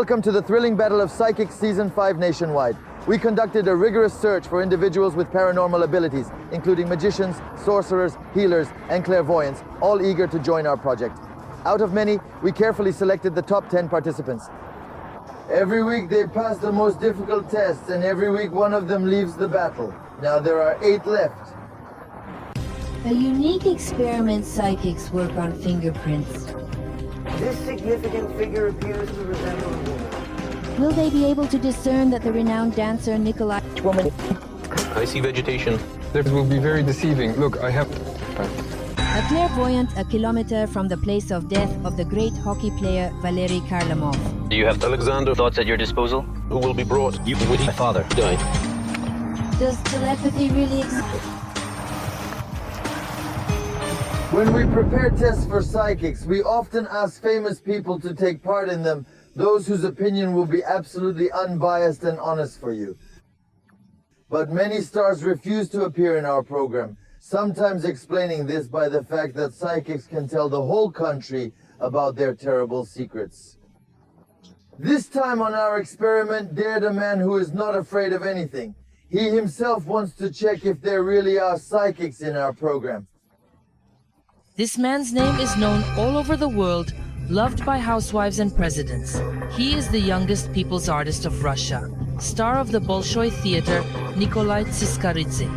Welcome to the thrilling battle of Psychics Season 5 nationwide. We conducted a rigorous search for individuals with paranormal abilities, including magicians, sorcerers, healers, and clairvoyants, all eager to join our project. Out of many, we carefully selected the top 10 participants. Every week they pass the most difficult tests, and every week one of them leaves the battle. Now there are 8 left. A unique experiment psychics work on fingerprints. This significant figure appears to resemble a woman. Will they be able to discern that the renowned dancer Nikolai woman? I see vegetation. This will be very deceiving. Look, I have... A clairvoyant a kilometer from the place of death of the great hockey player Valery Kharlamov. Do you have Alexander thoughts at your disposal? Who will be brought? You with my father died. Does telepathy really exist? When we prepare tests for psychics, we often ask famous people to take part in them, those whose opinion will be absolutely unbiased and honest for you. But many stars refuse to appear in our program, sometimes explaining this by the fact that psychics can tell the whole country about their terrible secrets. This time on our experiment dared a man who is not afraid of anything. He himself wants to check if there really are psychics in our program. This man's name is known all over the world, loved by housewives and presidents. He is the youngest people's artist of Russia, star of the Bolshoi Theater, Nikolai Tsiskaridze.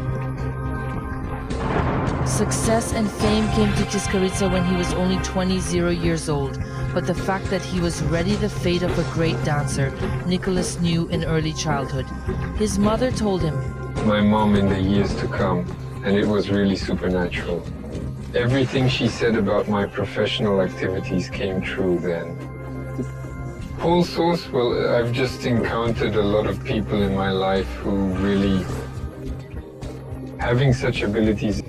Success and fame came to Tsiskaridze when he was only 20 years old, but the fact that he was ready the fate of a great dancer, Nicholas knew in early childhood. His mother told him, My mom in the years to come, and it was really supernatural. Everything she said about my professional activities came true then. Whole source, well, I've just encountered a lot of people in my life who really having such abilities.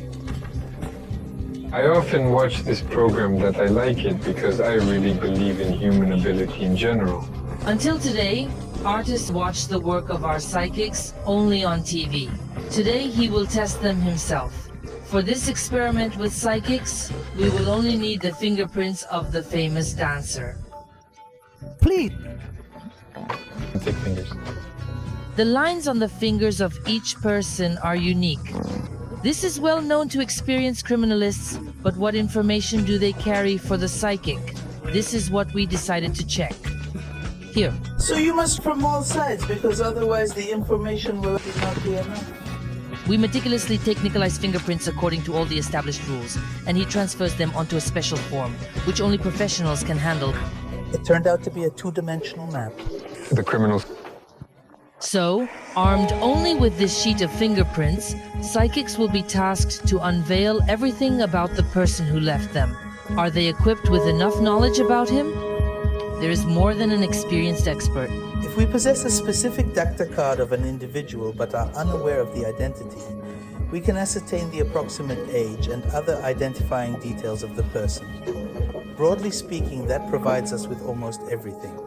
I often watch this program that I like it because I really believe in human ability in general. Until today, artists watch the work of our psychics only on TV. Today he will test them himself. For this experiment with psychics, we will only need the fingerprints of the famous dancer. Please. Thick fingers. The lines on the fingers of each person are unique. This is well known to experienced criminalists, but what information do they carry for the psychic? This is what we decided to check. Here. So you must from all sides, because otherwise the information will not be enough. We meticulously take Nikolai's fingerprints according to all the established rules, and he transfers them onto a special form, which only professionals can handle. It turned out to be a 2-dimensional map. The criminals. So, armed only with this sheet of fingerprints, psychics will be tasked to unveil everything about the person who left them. Are they equipped with enough knowledge about him? There is more than an experienced expert. If we possess a specific Dacta card of an individual but are unaware of the identity, we can ascertain the approximate age and other identifying details of the person. Broadly speaking, that provides us with almost everything.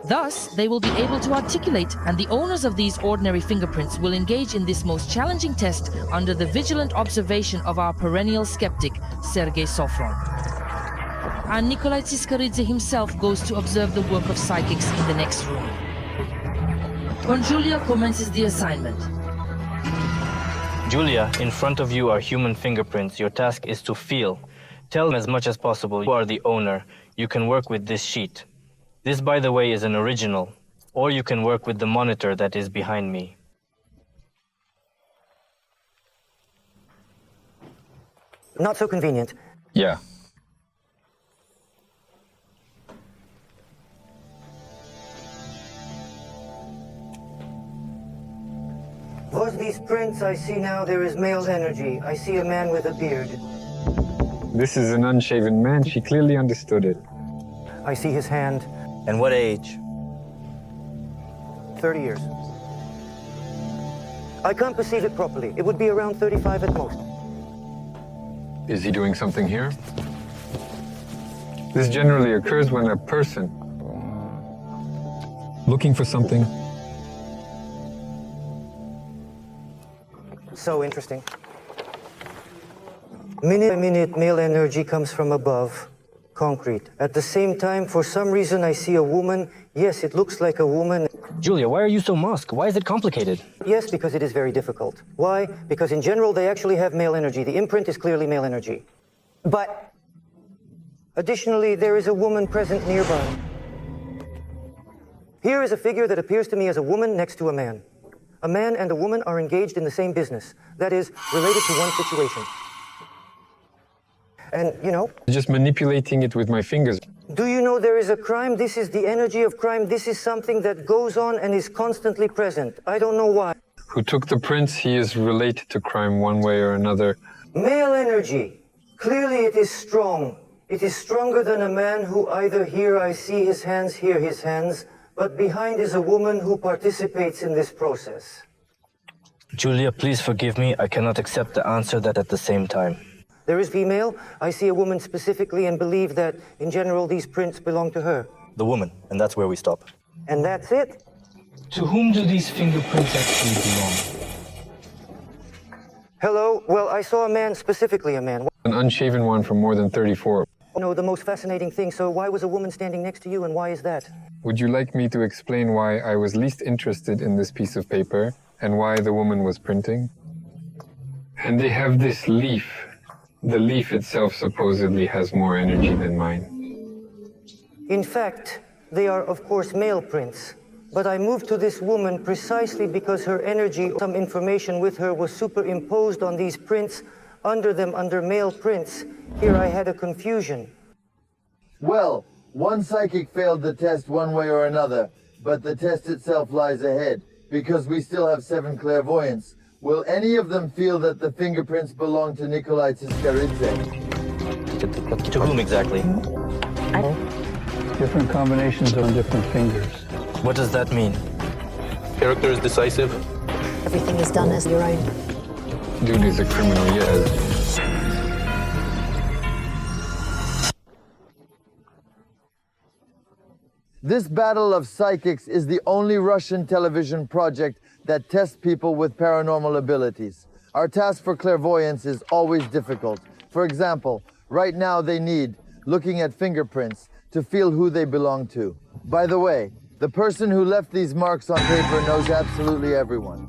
Thus, they will be able to articulate, and the owners of these ordinary fingerprints will engage in this most challenging test under the vigilant observation of our perennial skeptic, Sergei Sofron. And Nikolai Tsiskaridze himself goes to observe the work of psychics in the next room. When Julia commences the assignment. Julia, in front of you are human fingerprints. Your task is to feel. Tell them as much as possible. You are the owner. You can work with this sheet. This, by the way, is an original. Or you can work with the monitor that is behind me. Not so convenient. Yeah. For these prints I see now, there is male energy. I see a man with a beard. This is an unshaven man. She clearly understood it. I see his hand. And what age? 30 years. I can't perceive it properly. It would be around 35 at most. Is he doing something here? This generally occurs when a person looking for something. So interesting. Minute by minute, male energy comes from above, concrete. At the same time, for some reason, I see a woman. Yes, it looks like a woman. Julia, why are you so musk? Why is it complicated? Yes, because it is very difficult. Why? Because in general, they actually have male energy. The imprint is clearly male energy. But additionally, there is a woman present nearby. Here is a figure that appears to me as a woman next to a man. A man and a woman are engaged in the same business. That is, related to one situation. And, you know... Just manipulating it with my fingers. Do you know there is a crime? This is the energy of crime. This is something that goes on and is constantly present. I don't know why. Who took the prints, he is related to crime one way or another. Male energy. Clearly it is strong. It is stronger than a man who either here I see his hands, here his hands, but behind is a woman who participates in this process. Julia, please forgive me. I cannot accept the answer that at the same time. There is female. I see a woman specifically and believe that, in general, these prints belong to her. The woman, and that's where we stop. And that's it? To whom do these fingerprints actually belong? Hello? Well, I saw a man, specifically a man. An unshaven one from more than 34. No, the most fascinating thing. So why was a woman standing next to you, and why is that? Would you like me to explain why I was least interested in this piece of paper and why the woman was printing? And they have this leaf. The leaf itself supposedly has more energy than mine. In fact, they are, of course, male prints. But I moved to this woman precisely because her energy, some information with her, was superimposed on these prints, under them, under male prints. Here I had a confusion. Well, one psychic failed the test one way or another, but the test itself lies ahead, because we still have 7 clairvoyants. Will any of them feel that the fingerprints belong to Nikolai Tsiskaridze? To whom exactly? Different combinations on different fingers. What does that mean? Character is decisive. Everything is done as your own. Dude is a criminal, yes. This battle of psychics is the only Russian television project that tests people with paranormal abilities. Our task for clairvoyance is always difficult. For example, right now they need, looking at fingerprints, to feel who they belong to. By the way, the person who left these marks on paper knows absolutely everyone.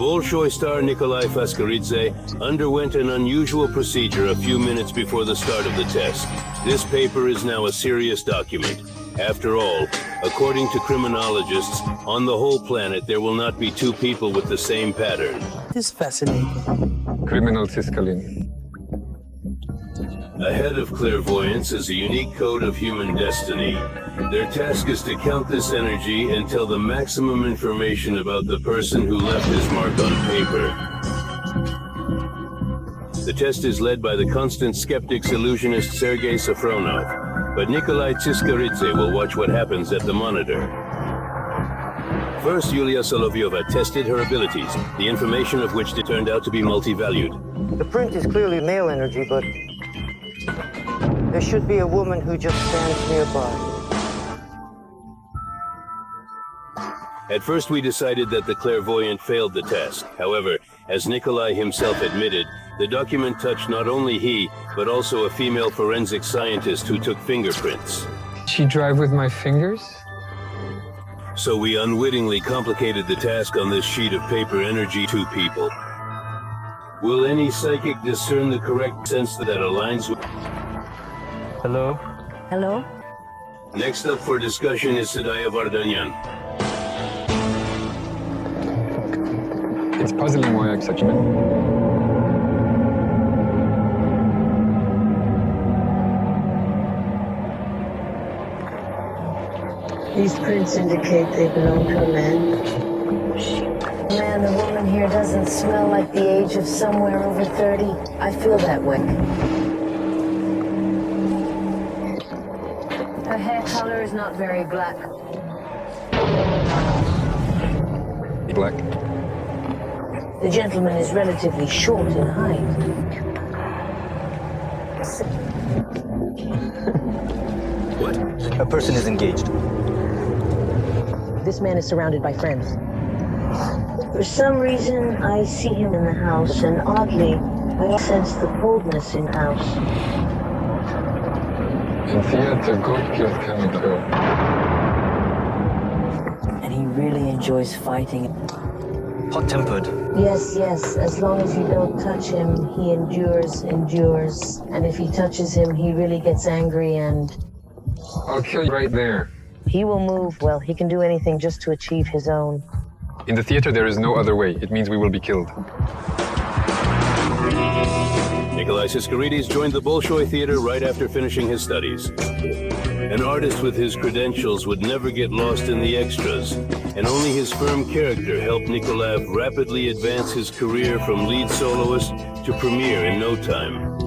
Bolshoi star Nikolai Tsiskaridze underwent an unusual procedure a few minutes before the start of the test. This paper is now a serious document. After all, according to criminologists, on the whole planet there will not be 2 people with the same pattern. It is fascinating. Criminal Tsiskalin. Ahead of clairvoyance is a unique code of human destiny. Their task is to count this energy and tell the maximum information about the person who left his mark on paper. The test is led by the constant skeptics illusionist Sergei Safronov, but Nikolai Tsiskaridze will watch what happens at the monitor. First, Yulia Solovyova tested her abilities, the information of which turned out to be multi-valued. The print is clearly male energy, but there should be a woman who just stands nearby. At first, we decided that the clairvoyant failed the test. However, as Nikolai himself admitted, the document touched not only he, but also a female forensic scientist who took fingerprints. She drive with my fingers? So we unwittingly complicated the task on this sheet of paper energy 2 people. Will any psychic discern the correct sense that aligns with... Hello? Hello? Next up for discussion is Sadaya Vardanyan. It's puzzling why I'm such a man. These prints indicate they belong to a man. Man, the woman here doesn't smell like the age of somewhere over 30. I feel that way. Her hair color is not very black. Black. The gentleman is relatively short in height. What? A person is engaged. This man is surrounded by friends. For some reason, I see him in the house, and oddly, I sense the coldness in the house. In theater, God killed Kamiko. And he really enjoys fighting. Hot-tempered. Yes, yes. As long as you don't touch him, he endures. And if he touches him, he really gets angry and... I'll kill you right there. He will move. Well, he can do anything just to achieve his own. In the theater, there is no other way. It means we will be killed. Nikolai Siskarides joined the Bolshoi Theater right after finishing his studies. An artist with his credentials would never get lost in the extras, and only his firm character helped Nikolaev rapidly advance his career from lead soloist to premiere in no time.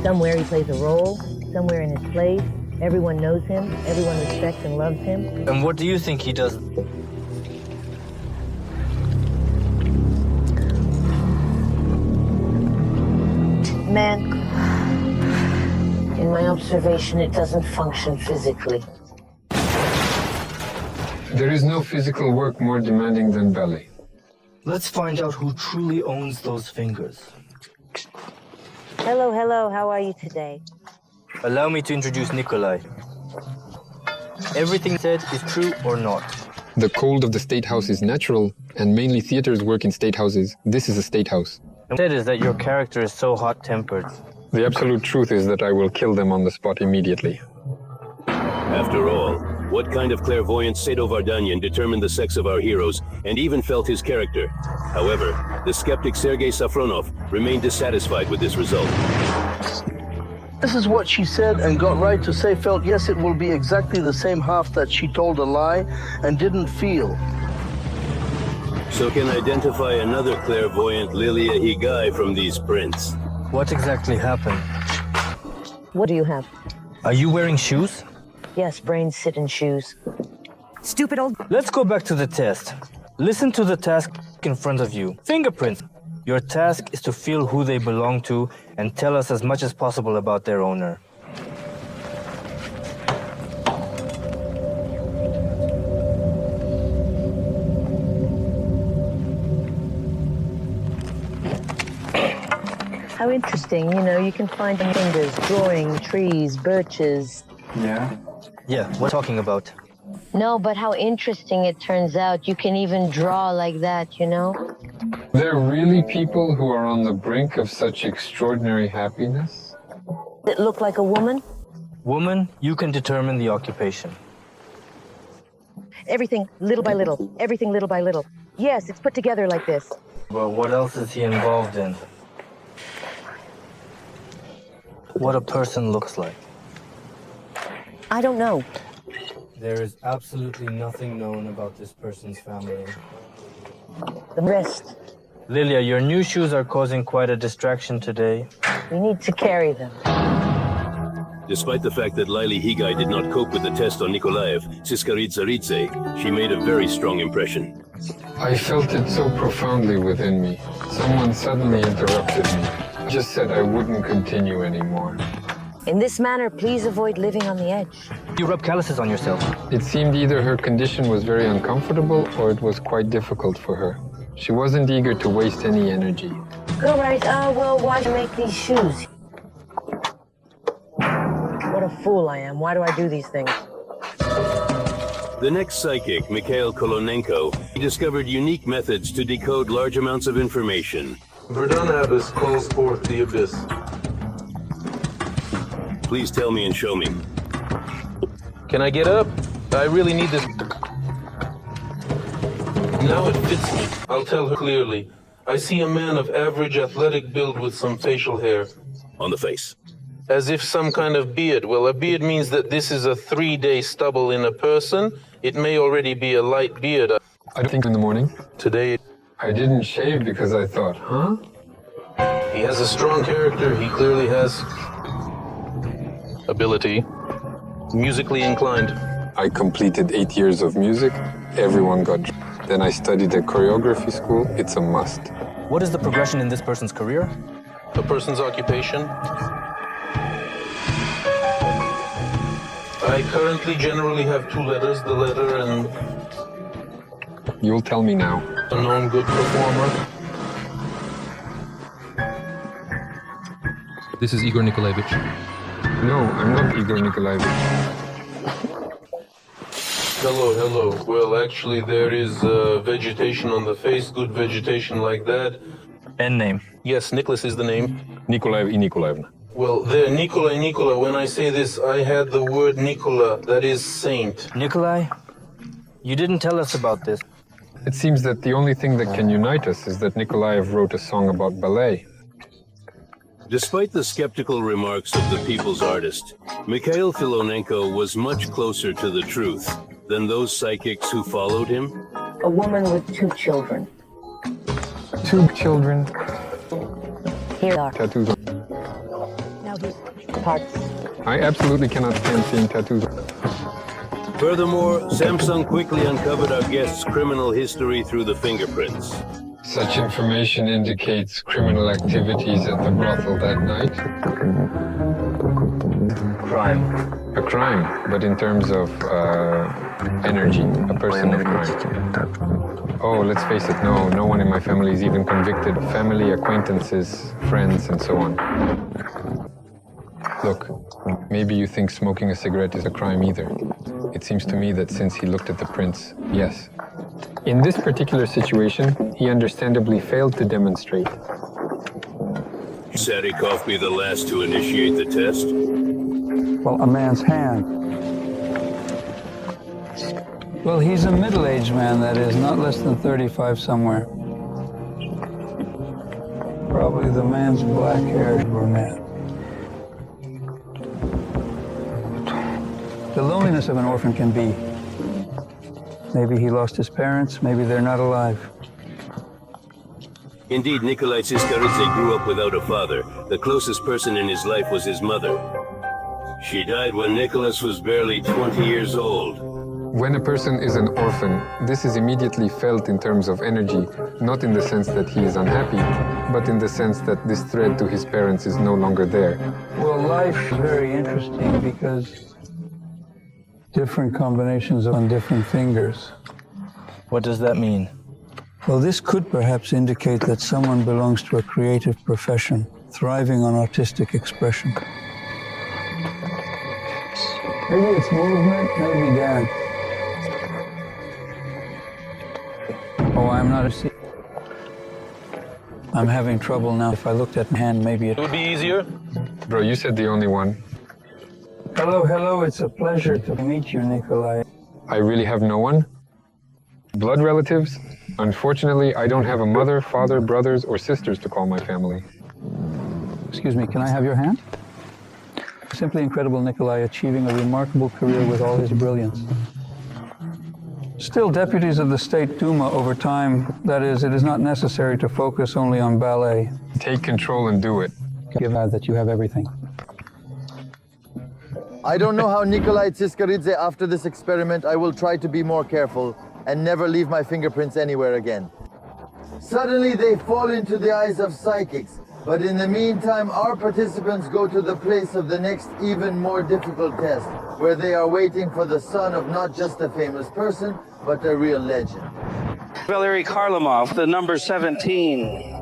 Somewhere he plays a role, somewhere in his place. Everyone knows him, everyone respects and loves him. And what do you think he does? Man, in my observation, it doesn't function physically. There is no physical work more demanding than ballet. Let's find out who truly owns those fingers. Hello, hello, how are you today? Allow me to introduce Nikolai. Everything said is true or not? The cold of the State House is natural, and mainly theaters work in state houses. This is a state house. And said is that your character is so hot-tempered. The absolute truth is that I will kill them on the spot immediately. After all, what kind of clairvoyant Sado Vardanyan determined the sex of our heroes and even felt his character? However, the skeptic Sergei Safronov remained dissatisfied with this result. This is what she said and got right to say, felt yes, it will be exactly the same half that she told a lie and didn't feel. So can identify another clairvoyant Lilia Higai from these prints. What exactly happened? What do you have? Are you wearing shoes? Yes, brains sit in shoes. Stupid old... Let's go back to the test. Listen to the task in front of you. Fingerprints. Your task is to feel who they belong to and tell us as much as possible about their owner. How interesting, you know, you can find fingers, drawing, trees, birches. Yeah, what are you talking about? No, but how interesting it turns out. You can even draw like that, you know? There are really people who are on the brink of such extraordinary happiness? It look like a woman? Woman, you can determine the occupation. Everything little by little. Everything little by little. Yes, it's put together like this. But what else is he involved in? What a person looks like. I don't know. There is absolutely nothing known about this person's family. The rest. Lilia, your new shoes are causing quite a distraction today. We need to carry them. Despite the fact that Lily Higai did not cope with the test on Nikolaev, Siskaridze, she made a very strong impression. I felt it so profoundly within me. Someone suddenly interrupted me. Just said I wouldn't continue anymore. In this manner, please avoid living on the edge. You rub calluses on yourself. It seemed either her condition was very uncomfortable or it was quite difficult for her. She wasn't eager to waste any energy. All right, well, why do you make these shoes? What a fool I am. Why do I do these things? The next psychic, Mikhail Kolonenko, he discovered unique methods to decode large amounts of information. Verdun Abyss calls forth the Abyss. Please tell me and show me. Can I get up? I really need this. Now it fits me. I'll tell her clearly. I see a man of average athletic build with some facial hair. On the face. As if some kind of beard. Well, a beard means that this is a 3-day stubble in a person. It may already be a light beard. I don't think in the morning. Today... I didn't shave because I thought, He has a strong character. He clearly has... ability. Musically inclined. I completed 8 years of music. Everyone got... Then I studied at choreography school. It's a must. What is the progression in this person's career? A person's occupation. I currently generally have 2 letters, the letter and... You'll tell me now. A known good performer. This is Igor Nikolaevich. No, I'm not Igor Nikolaevich. Hello. Well, actually, there is vegetation on the face, good vegetation like that. And name. Yes, Nicholas is the name. Nikolaev I Nikolaevna. Well, there, Nicola, when I say this, I had the word Nicola, that is saint. Nikolai, you didn't tell us about this. It seems that the only thing that can unite us is that Nikolaev wrote a song about ballet. Despite the skeptical remarks of the people's artist, Mikhail Filonenko was much closer to the truth than those psychics who followed him. A woman with 2 children. 2 children. Here are Tattoos. parts. I absolutely cannot stand seeing tattoos. Furthermore, Samsung quickly uncovered our guest's criminal history through the fingerprints. Such information indicates criminal activities at the brothel that night. Crime. A crime, but in terms of energy, a person of crime. Oh, let's face it, no one in my family is even convicted. Family, acquaintances, friends, and so on. Look, maybe you think smoking a cigarette is a crime either. It seems to me that since he looked at the prints, yes. In this particular situation, he understandably failed to demonstrate. Sadikov be the last to initiate the test? Well, a man's hand. Well, he's a middle-aged man, that is, not less than 35 somewhere. Probably the man's black-haired brunette. The loneliness of an orphan can be. Maybe he lost his parents, maybe they're not alive. Indeed, Nikolai Tsiskaridze grew up without a father. The closest person in his life was his mother. She died when Nicholas was barely 20 years old. When a person is an orphan, this is immediately felt in terms of energy, not in the sense that he is unhappy, but in the sense that this thread to his parents is no longer there. Well, life is very interesting because different combinations on different fingers. What does that mean? Well, this could perhaps indicate that someone belongs to a creative profession, thriving on artistic expression. Maybe it's movement, maybe dance. Oh, I'm not a... I'm having trouble now. If I looked at my hand, maybe It would be easier. Bro, you said the only one. Hello, it's a pleasure to meet you, Nikolai. I really have no one? Blood relatives? Unfortunately, I don't have a mother, father, brothers, or sisters to call my family. Excuse me, can I have your hand? Simply incredible, Nikolai, achieving a remarkable career with all his brilliance. Still, deputies of the State Duma over time, that is, it is not necessary to focus only on ballet. Take control and do it. Give out that you have everything. I don't know how Nikolai Tsiskaridze, after this experiment, I will try to be more careful and never leave my fingerprints anywhere again. Suddenly they fall into the eyes of psychics, but in the meantime, our participants go to the place of the next even more difficult test, where they are waiting for the son of not just a famous person, but a real legend. Valery Kharlamov, the number 17.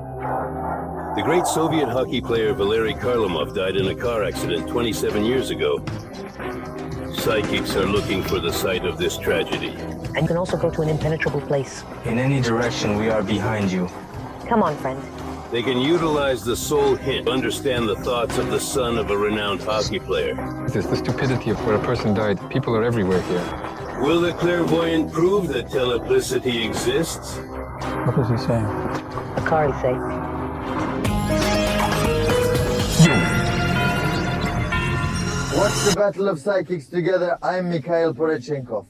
The great Soviet hockey player Valery Kharlamov died in a car accident 27 years ago. Psychics are looking for the site of this tragedy. And you can also go to an impenetrable place. In any direction, we are behind you. Come on, friend. They can utilize the soul hint to understand the thoughts of the son of a renowned hockey player. This the stupidity of where a person died. People are everywhere here. Will the clairvoyant prove that teleplicity exists? What is he saying? Akari say. Watch the Battle of Psychics together. I'm Mikhail Porechenkov.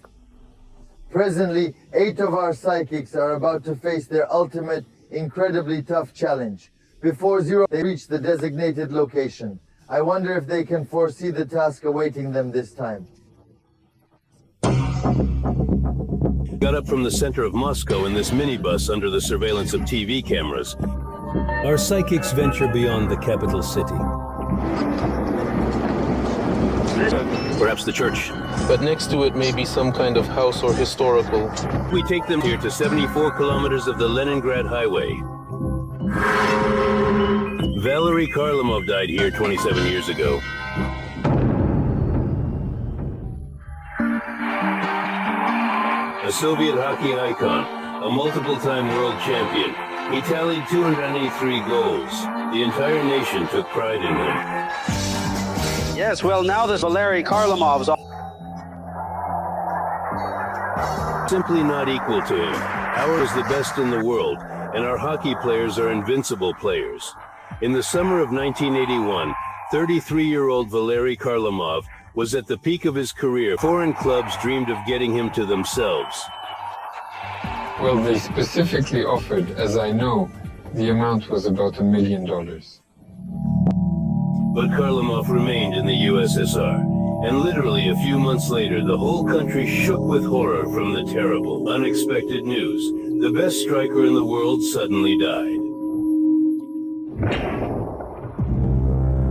Presently, 8 of our psychics are about to face their ultimate, incredibly tough challenge. Before zero, they reach the designated location. I wonder if they can foresee the task awaiting them this time. Got up from the center of Moscow in this minibus under the surveillance of TV cameras. Our psychics venture beyond the capital city. Perhaps the church. But next to it may be some kind of house or historical. We take them here to 74 kilometers of the Leningrad Highway. Valery Kharlamov died here 27 years ago. Soviet hockey icon, a multiple-time world champion. He tallied 283 goals. The entire nation took pride in him. Yes, well, now this Valery Karlamov's Simply not equal to him. Ours is the best in the world, and our hockey players are invincible players. In the summer of 1981, 33-year-old Valery Karlamov was at the peak of his career. Foreign clubs dreamed of getting him to themselves. Well, they specifically offered, as I know, the amount was about $1 million. But Karlamov remained in the USSR. And literally a few months later, the whole country shook with horror from the terrible, unexpected news. The best striker in the world suddenly died.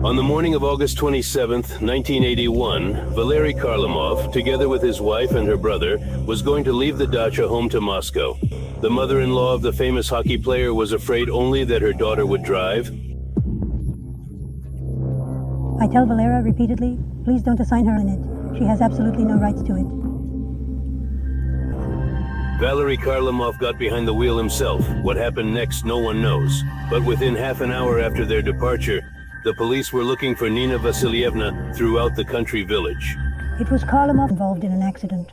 On the morning of August 27th, 1981, Valery Karlamov, together with his wife and her brother, was going to leave the dacha home to Moscow. The mother-in-law of the famous hockey player was afraid only that her daughter would drive. I tell Valera repeatedly, please don't assign her in it. She has absolutely no rights to it. Valery Karlamov got behind the wheel himself. What happened next, no one knows. But within half an hour after their departure, the police were looking for Nina Vasilievna throughout the country village. It was Karlamov involved in an accident.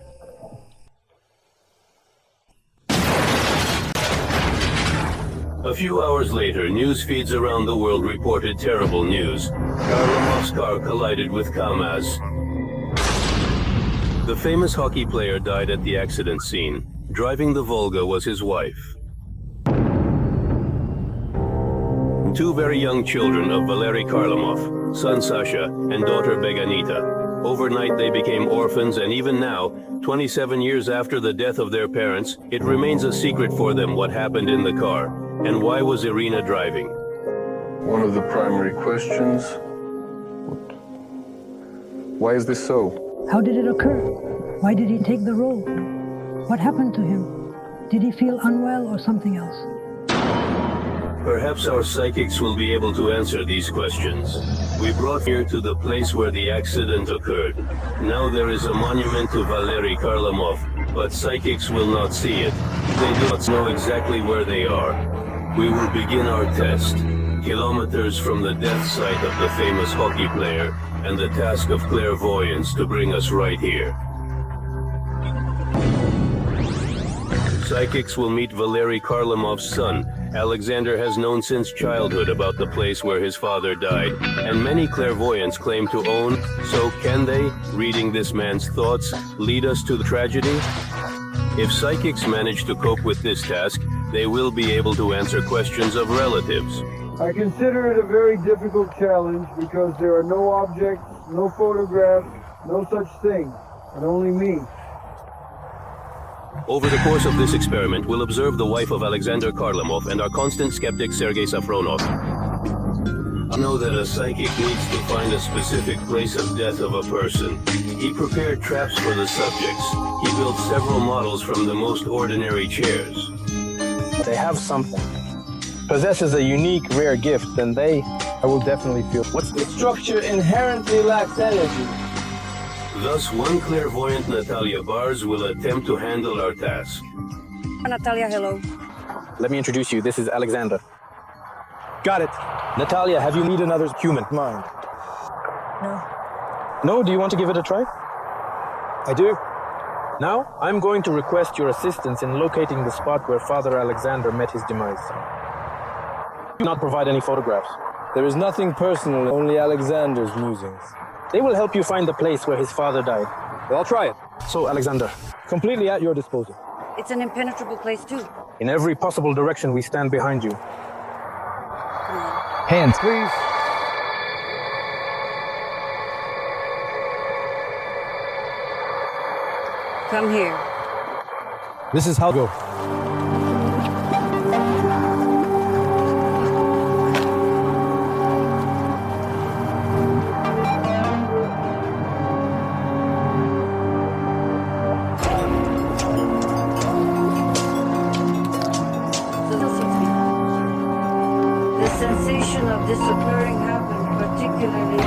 A few hours later, news feeds around the world reported terrible news. Karlamov's car collided with KAMAZ. The famous hockey player died at the accident scene. Driving the Volga was his wife. Two very young children of Valery Karlamov, son Sasha and daughter Beganita. Overnight they became orphans, and even now, 27 years after the death of their parents, it remains a secret for them what happened in the car. And why was Irina driving? One of the primary questions. Why is this so? How did it occur? Why did he take the role? What happened to him? Did he feel unwell or something else? Perhaps our psychics will be able to answer these questions. We brought here to the place where the accident occurred. Now there is a monument to Valery Karlamov, but psychics will not see it. They do not know exactly where they are. We will begin our test, kilometers from the death site of the famous hockey player, and the task of clairvoyance to bring us right here. Psychics will meet Valery Karlamov's son. Alexander has known since childhood about the place where his father died, and many clairvoyants claim to own. So can they, reading this man's thoughts, lead us to the tragedy? If psychics manage to cope with this task, they will be able to answer questions of relatives. I consider it a very difficult challenge because there are no objects, no photographs, no such thing, and only me. Over the course of this experiment, we'll observe the wife of Alexander Karlamov and our constant skeptic Sergei Safronov. I know that a psychic needs to find a specific place of death of a person. He prepared traps for the subjects. He built several models from the most ordinary chairs. They have something. Possesses a unique, rare gift, and I will definitely feel. What's the structure inherently lacks energy? Thus, one clairvoyant, Natalia Bars, will attempt to handle our task. Natalia, hello. Let me introduce you. This is Alexander. Got it. Natalia, have you met another human mind? No. No? Do you want to give it a try? I do. Now, I'm going to request your assistance in locating the spot where Father Alexander met his demise. Do not provide any photographs. There is nothing personal, only Alexander's musings. They will help you find the place where his father died. Well, I'll try it. So, Alexander, completely at your disposal. It's an impenetrable place, too. In every possible direction, we stand behind you. Hands, please. Come here. This is how it goes. The sensation of this occurring happened particularly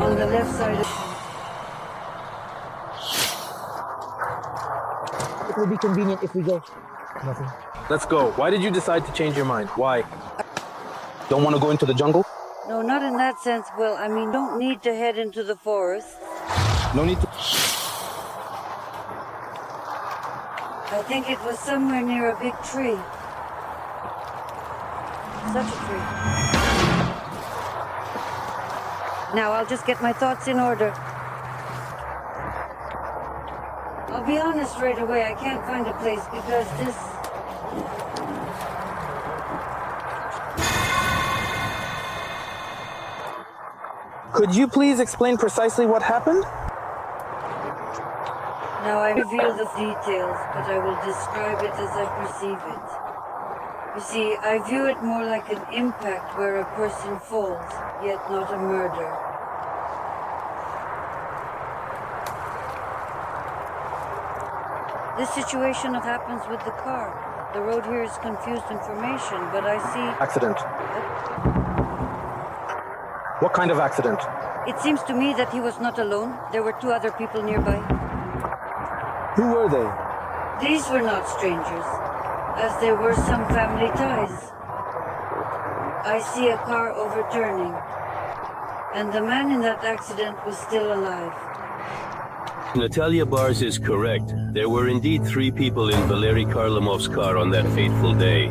on the left side of It will be convenient if we go. Nothing. Let's go. Why did you decide to change your mind? Why? Don't want to go into the jungle? No, not in that sense. Well, I mean, don't need to head into the forest. No need to... I think it was somewhere near a big tree. Such a tree. Now I'll just get my thoughts in order. I'll be honest right away, I can't find a place because this... Could you please explain precisely what happened? Now I reveal the details, but I will describe it as I perceive it. You see, I view it more like an impact where a person falls, yet not a murder. This situation happens with the car. The road here is confused information, but I see... Accident. What kind of accident? It seems to me that he was not alone. There were 2 other people nearby. Who were they? These were not strangers, as there were some family ties. I see a car overturning, and the man in that accident was still alive. Natalia Bars is correct. There were indeed 3 people in Valery Karlamov's car on that fateful day.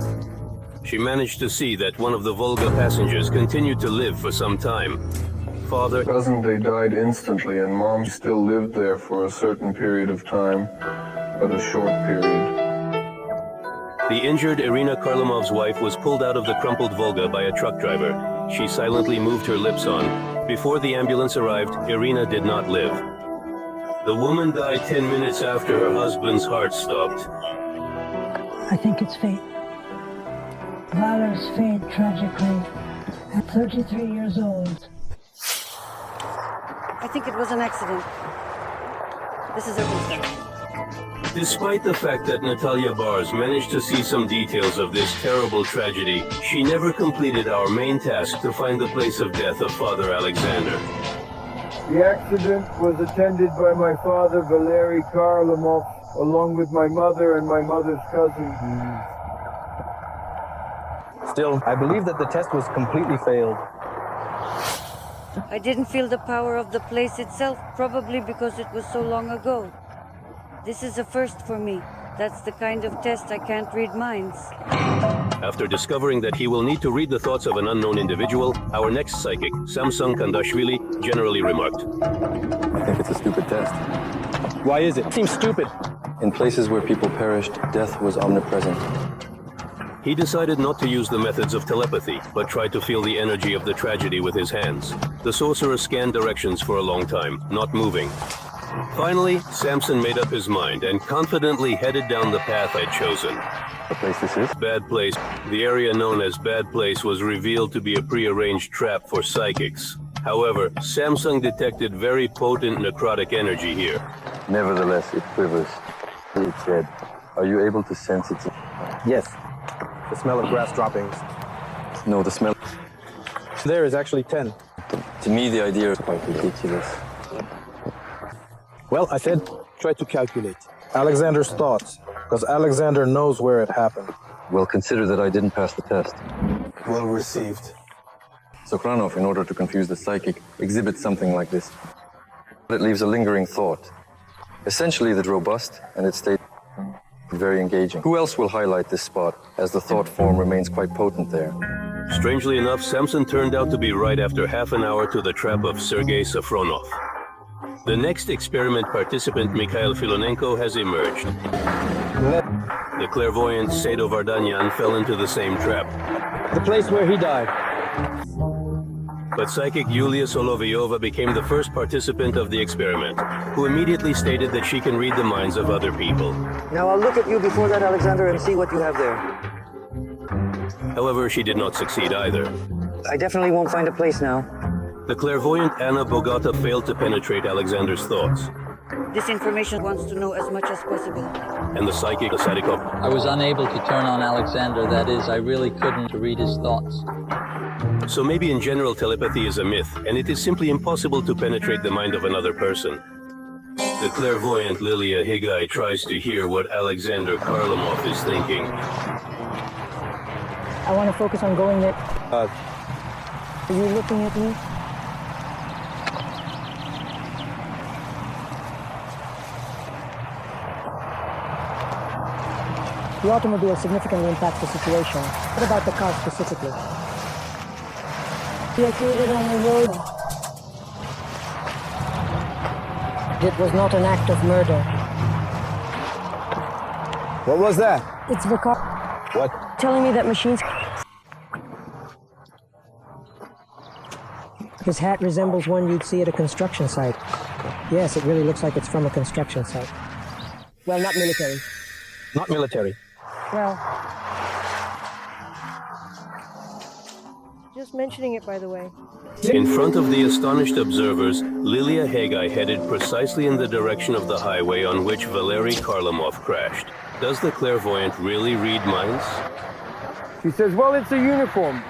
She managed to see that one of the Volga passengers continued to live for some time. Father... Cousin, they died instantly, and Mom still lived there for a certain period of time, but a short period. The injured Irina Karlamov's wife was pulled out of the crumpled Volga by a truck driver. She silently moved her lips on. Before the ambulance arrived, Irina did not live. The woman died 10 minutes after her husband's heart stopped. I think it's fate. Valor's fate, tragically, at 33 years old. I think it was an accident. This is circumstance. Despite the fact that Natalia Bars managed to see some details of this terrible tragedy, she never completed our main task to find the place of death of Father Alexander. The accident was attended by my father, Valery Karlamov, along with my mother and my mother's cousin. Still, I believe that the test was completely failed. I didn't feel the power of the place itself, probably because it was so long ago. This is a first for me. That's the kind of test I can't read minds. After discovering that he will need to read the thoughts of an unknown individual, our next psychic, Samson Kandashvili, generally remarked, I think it's a stupid test. Why is it? It seems stupid. In places where people perished, death was omnipresent. He decided not to use the methods of telepathy, but tried to feel the energy of the tragedy with his hands. The sorcerer scanned directions for a long time, not moving. Finally, Samson made up his mind and confidently headed down the path I'd chosen. The place this is? Bad Place. The area known as Bad Place was revealed to be a prearranged trap for psychics. However, Samsung detected very potent necrotic energy here. Nevertheless, it quivers. It said, are you able to sense its... Yes. The smell of grass droppings. No, the smell... There is actually 10. To me, the idea is quite ridiculous. Well, I said, try to calculate. Alexander's thoughts, because Alexander knows where it happened. Well, consider that I didn't pass the test. Well received. Sokranov, in order to confuse the psychic, exhibits something like this. It leaves a lingering thought. Essentially, it's robust, and its state very engaging. Who else will highlight this spot, as the thought form remains quite potent there? Strangely enough, Samson turned out to be right after half an hour to the trap of Sergei Safronov. The next experiment participant, Mikhail Filonenko, has emerged. The clairvoyant Sado Vardanyan fell into the same trap. The place where he died. But psychic Yulia Solovyova became the first participant of the experiment, who immediately stated that she can read the minds of other people. Now I'll look at you before that, Alexander, and see what you have there. However, she did not succeed either. I definitely won't find a place now. The clairvoyant Anna Bogata failed to penetrate Alexander's thoughts. This information wants to know as much as possible. And the psychic Sadikov. I was unable to turn on Alexander, that is, I really couldn't read his thoughts. So maybe in general telepathy is a myth, and it is simply impossible to penetrate the mind of another person. The clairvoyant Lilia Higai tries to hear what Alexander Kharlamov is thinking. I want to focus on going there. Are you looking at me? The automobile significantly impacts the situation. What about the car specifically? Located on the road. It was not an act of murder. What was that? It's the car. What? Telling me that machines... His hat resembles one you'd see at a construction site. Yes, it really looks like it's from a construction site. Well, not military. Not military. Well... Just mentioning it, by the way. In front of the astonished observers, Lilia Higai headed precisely in the direction of the highway on which Valery Kharlamov crashed. Does the clairvoyant really read minds? She says, well, it's a uniform.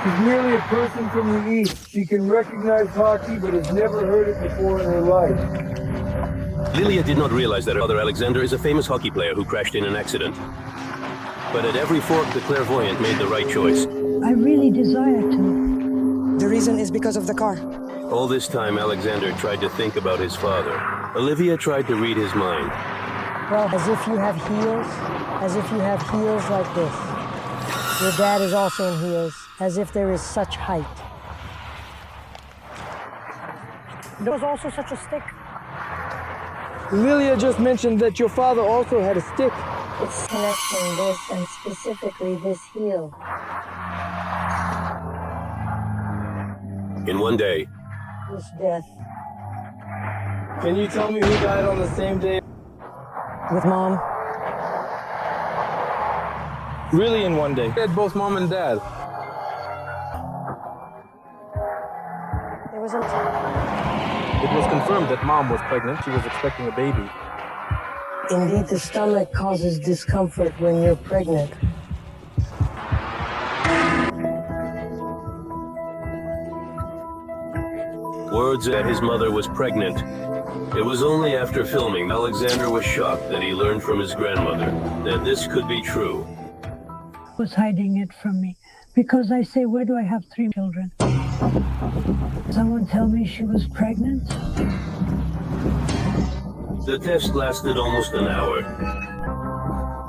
She's merely a person from the East. She can recognize hockey, but has never heard it before in her life. Lilia did not realize that her father Alexander is a famous hockey player who crashed in an accident. But at every fork, the clairvoyant made the right choice. I really desire to. The reason is because of the car. All this time, Alexander tried to think about his father. Olivia tried to read his mind. Well, as if you have heels. As if you have heels like this. Your dad is also in heels. As if there is such height. There was also such a stick. Lilia just mentioned that your father also had a stick. It's connecting this and specifically this heel. In one day, This death. Can you tell me who died on the same day? With Mom. Really in one day? They had both mom and dad. There was a... It was confirmed that mom was pregnant. She was expecting a baby. Indeed, the stomach causes discomfort when you're pregnant. words that his mother was pregnant. It was only after filming Alexander was shocked that he learned from his grandmother that this could be true. Was hiding it from me because I say, where do I have 3 children? Someone tell me she was pregnant? The test lasted almost an hour.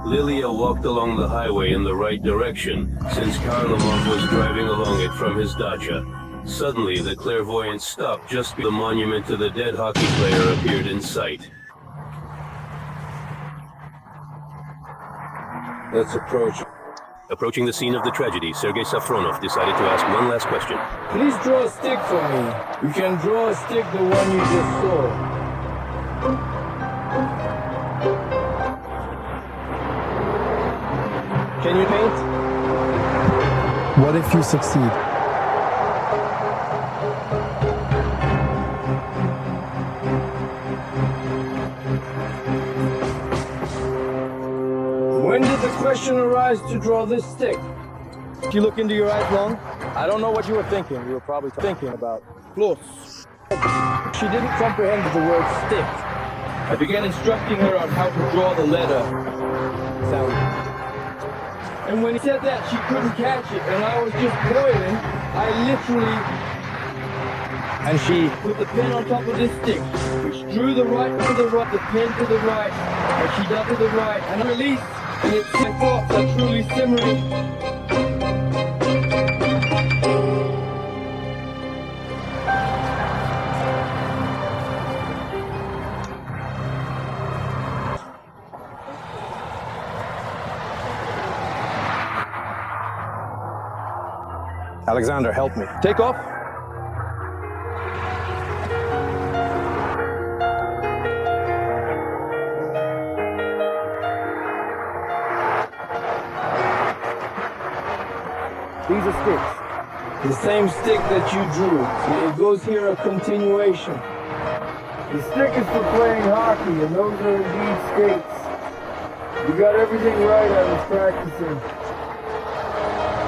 Lilia walked along the highway in the right direction, since Kharlamov was driving along it from his dacha. Suddenly, the clairvoyant stopped just before the monument to the dead hockey player appeared in sight. Let's approach. Approaching the scene of the tragedy, Sergei Safronov decided to ask one last question. Please draw a stick for me. You can draw a stick the one you just saw. Can you paint? What if you succeed? When did the question arise to draw this stick? Did you look into your eyes long? I don't know what you were thinking. You were probably thinking about close. She didn't comprehend the word stick. I began instructing her on how to draw the letter sound. And when he said that she couldn't catch it and I was just boiling, I literally... And she put the pen on top of this stick, which drew the right to the right, the pen to the right, and she done to the right, and I released, and it's my thoughts are truly simmering. Alexander, help me. Take off. These are sticks. The same stick that you drew. See, it goes here a continuation. The stick is for playing hockey, and those are indeed skates. You got everything right. I was practicing.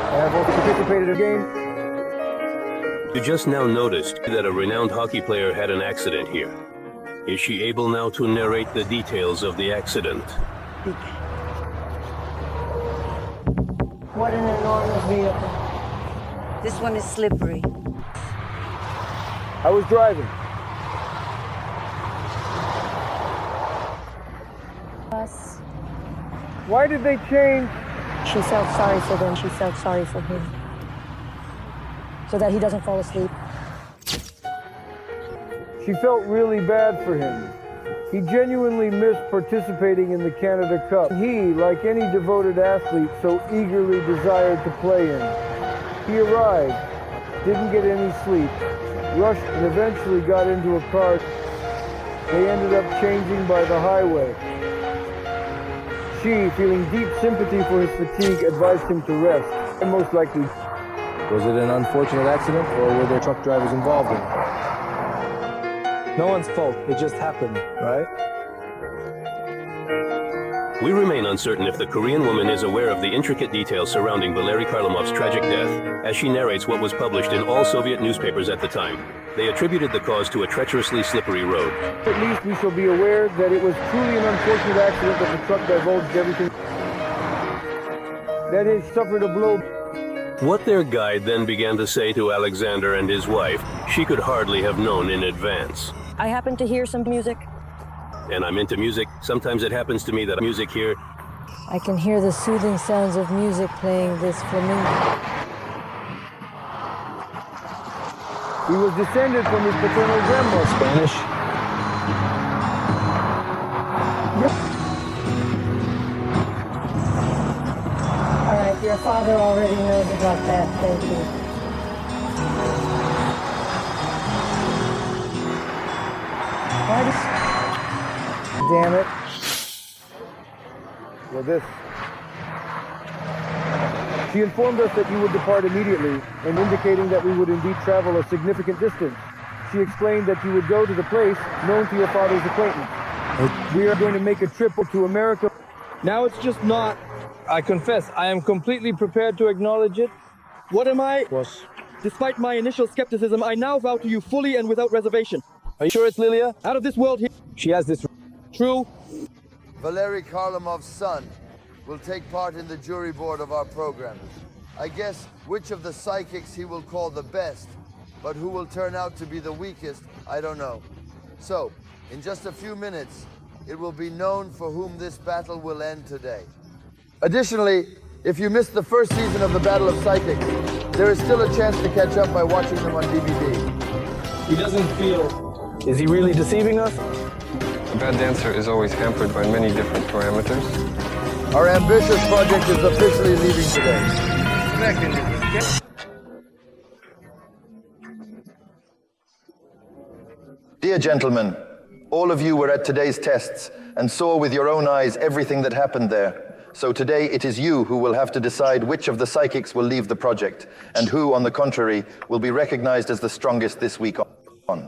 I have also participated in a game. You just now noticed that a renowned hockey player had an accident here. Is she able now to narrate the details of the accident? What an enormous vehicle. This one is slippery. I was driving. Why did they change? She felt sorry for them. She felt sorry for him. So that he doesn't fall asleep. She felt really bad for him. He genuinely missed participating in the Canada Cup. He, like any devoted athlete, so eagerly desired to play in. He arrived, didn't get any sleep, rushed and eventually got into a car. They ended up changing by the highway. She, feeling deep sympathy for his fatigue, advised him to rest, and most likely. Was it an unfortunate accident, or were there truck drivers involved in it? No one's fault. It just happened, right? We remain uncertain if the Korean woman is aware of the intricate details surrounding Valery Kharlamov's tragic death, as she narrates what was published in all Soviet newspapers at the time. They attributed the cause to a treacherously slippery road. At least we shall be aware that it was truly an unfortunate accident that the truck divulged everything. That is, suffered a blow. What their guide then began to say to Alexander and his wife, she could hardly have known in advance. I happened to hear some music. And I'm into music. Sometimes it happens to me that music here. I can hear the soothing sounds of music playing this flamingo. He was descended from his paternal grandmother. Spanish? All right, your father already knows about that. Thank you. Damn it. Well, this. She informed us that you would depart immediately, and indicating that we would indeed travel a significant distance. She explained that you would go to the place known to your father's acquaintance. We are going to make a trip to America. Now it's just not. I confess, I am completely prepared to acknowledge it. What am I? Was. Despite my initial skepticism, I now vow to you fully and without reservation. Are you sure it's Lilia? Out of this world here. She has this. True. Valery Kharlamov's son will take part in the jury board of our program. I guess which of the psychics he will call the best, but who will turn out to be the weakest, I don't know. So, in just a few minutes, it will be known for whom this battle will end today. Additionally, if you missed the first season of the Battle of Psychics, there is still a chance to catch up by watching them on DVD. He doesn't feel. Is he really deceiving us? A bad dancer is always hampered by many different parameters. Our ambitious project is officially leaving today. Dear gentlemen, all of you were at today's tests and saw with your own eyes everything that happened there. So today it is you who will have to decide which of the psychics will leave the project and who, on the contrary, will be recognized as the strongest this week on.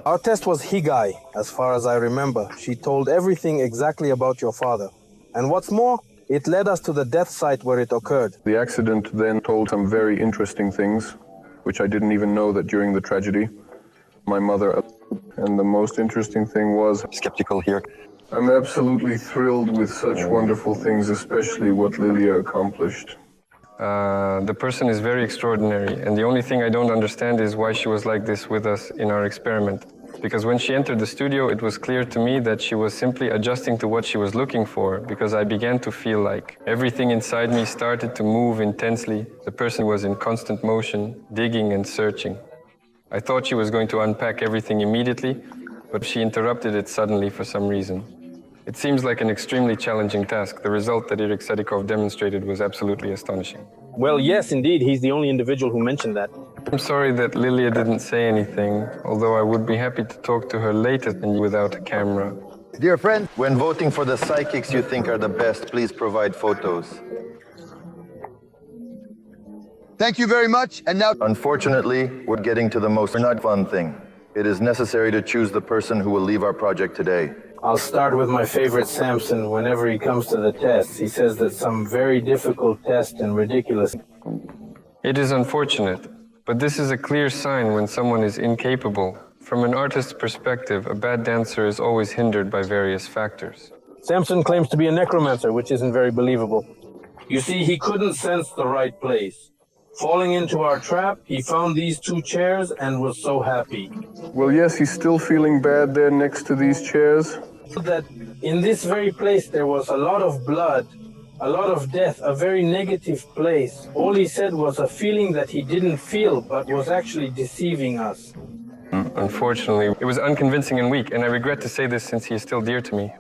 Our test was Higai, as far as I remember. She told everything exactly about your father. And what's more, it led us to the death site where it occurred. The accident then told some very interesting things, which I didn't even know that during the tragedy. My mother, and the most interesting thing was... Skeptical here. I'm absolutely thrilled with such wonderful things, especially what Lilia accomplished. The person is very extraordinary, and the only thing I don't understand is why she was like this with us in our experiment. Because when she entered the studio, it was clear to me that she was simply adjusting to what she was looking for, because I began to feel like everything inside me started to move intensely. The person was in constant motion, digging and searching. I thought she was going to unpack everything immediately, but she interrupted it suddenly for some reason. It seems like an extremely challenging task. The result that Irik Sedikov demonstrated was absolutely astonishing. Well, yes, indeed. He's the only individual who mentioned that. I'm sorry that Lilia didn't say anything, although I would be happy to talk to her later and without a camera. Dear friend, when voting for the psychics you think are the best, please provide photos. Thank you very much, and now... Unfortunately, we're getting to the most not fun thing. It is necessary to choose the person who will leave our project today. I'll start with my favorite Samson whenever he comes to the tests. He says that some very difficult test and ridiculous. It is unfortunate, but this is a clear sign when someone is incapable, From an artist's perspective, a bad dancer is always hindered by various factors. Samson claims to be a necromancer, which isn't very believable. You see, he couldn't sense the right place. Falling into our trap, he found these two chairs and was so happy. Well, yes, he's still feeling bad there next to these chairs. That in this very place there was a lot of blood, a lot of death, a very negative place. All he said was a feeling that he didn't feel, but was actually deceiving us. Unfortunately, it was unconvincing and weak, and I regret to say this since he is still dear to me.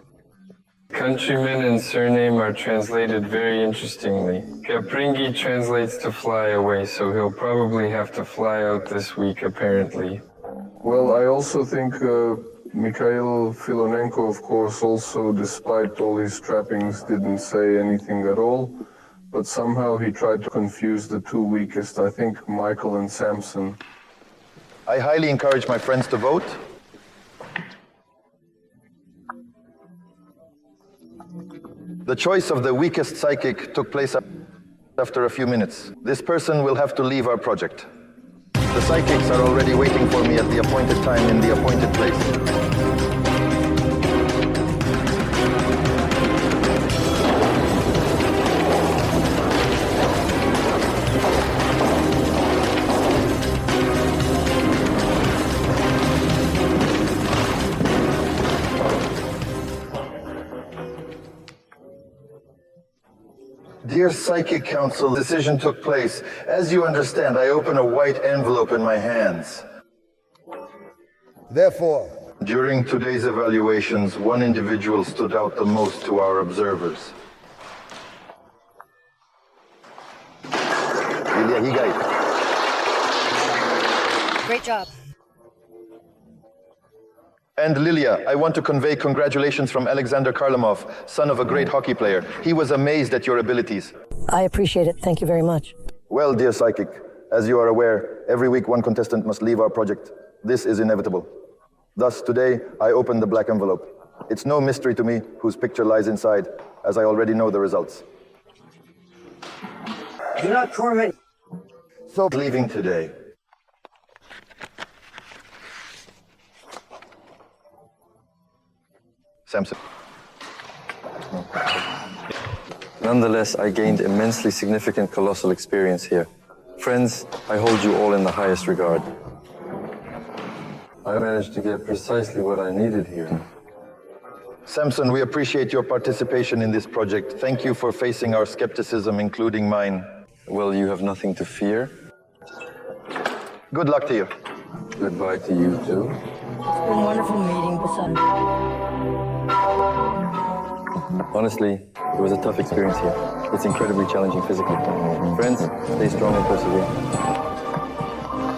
Countryman and surname are translated very interestingly. Capringi translates to fly away, so he'll probably have to fly out this week, apparently. Well, I also think Mikhail Filonenko, of course, also, despite all his trappings, didn't say anything at all. But somehow he tried to confuse the two weakest, I think, Michael and Samson. I highly encourage my friends to vote. The choice of the weakest psychic took place after a few minutes. This person will have to leave our project. The psychics are already waiting for me at the appointed time in the appointed place. Dear Psychic Council, the decision took place. As you understand, I open a white envelope in my hands. Therefore, during today's evaluations, one individual stood out the most to our observers. Lilia Higay. Great job. And Lilia, I want to convey congratulations from Alexander Kharlamov, son of a great hockey player. He was amazed at your abilities. I appreciate it. Thank you very much. Well, dear Psychic, as you are aware, every week one contestant must leave our project. This is inevitable. Thus, today, I open the black envelope. It's no mystery to me whose picture lies inside, as I already know the results. Do not torment. So, leaving today. Samson. Nonetheless, I gained immensely significant colossal experience here. Friends, I hold you all in the highest regard. I managed to get precisely what I needed here. Samson, we appreciate your participation in this project. Thank you for facing our skepticism, including mine. Well, you have nothing to fear. Good luck to you. Goodbye to you, too. It's been wonderful meeting Basan. Honestly, it was a tough experience here. It's incredibly challenging physically. Friends, stay strong and persevere.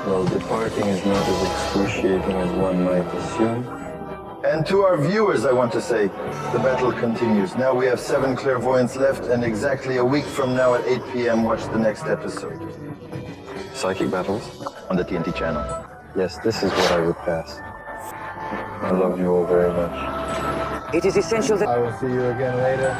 Well, departing is not as excruciating as one might assume. And to our viewers, I want to say, the battle continues. Now we have 7 clairvoyants left, and exactly a week from now at 8 p.m., watch the next episode. Psychic battles? On the TNT channel. Yes, this is what I would pass. I love you all very much. It is essential that... I will see you again later.